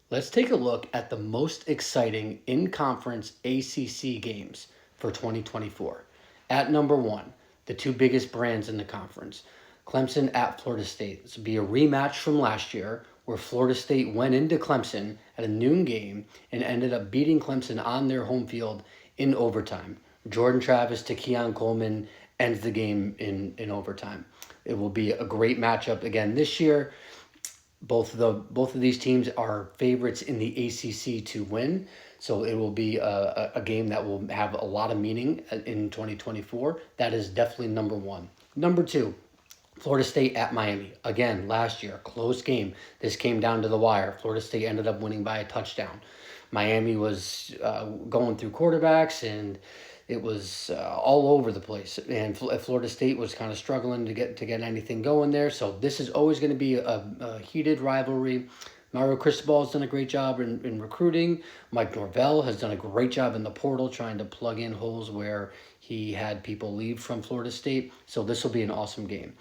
Let's take a look at the most exciting in-conference ACC games for 2024. At number one, the two biggest brands in the conference, Clemson at Florida State. This will be a rematch from last year where Florida State went into Clemson at a noon game and ended up beating Clemson on their home field in overtime. Jordan Travis to Keon Coleman ends the game in overtime. It will be a great matchup again this year. Both of these teams are favorites in the ACC to win, so it will be a game that will have a lot of meaning in 2024. That is definitely number one. Number two, Florida State at Miami. Again, last year, close game. This came down to the wire. Florida State ended up winning by a touchdown. Miami was going through quarterbacks, and it was all over the place. And Florida State was kind of struggling to get anything going there. So this is always going to be a heated rivalry. Mario Cristobal has done a great job in recruiting. Mike Norvell has done a great job in the portal trying to plug in holes where he had people leave from Florida State. So this will be an awesome game.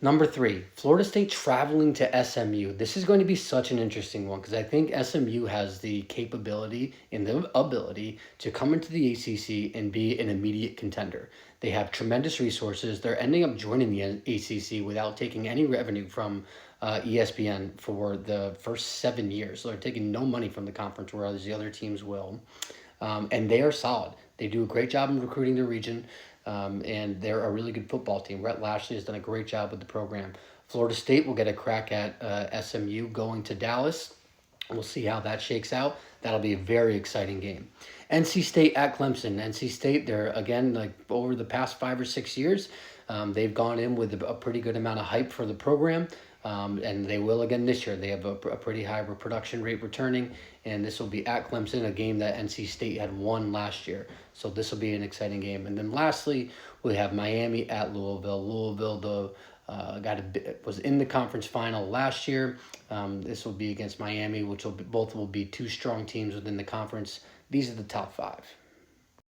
Number three, Florida State traveling to SMU. This is going to be such an interesting one because I think SMU has the capability and the ability to come into the ACC and be an immediate contender. They have tremendous resources. They're ending up joining the ACC without taking any revenue from ESPN for the first 7 years. So they're taking no money from the conference, whereas the other teams will. And they are solid. They do a great job in recruiting the region. And they're a really good football team. Rhett Lashley has done a great job with the program. Florida State will get a crack at SMU going to Dallas. We'll see how that shakes out. That'll be a very exciting game. NC State at Clemson. NC State, they're, again, like over the past 5 or 6 years, they've gone in with a pretty good amount of hype for the program. And they will again this year. They have a pretty high production rate returning, and this will be at Clemson, a game that NC State had won last year. So this will be an exciting game. And then lastly, we have Miami at Louisville. Louisville, was in the conference final last year. This will be against Miami, which both will be two strong teams within the conference. These are the top five.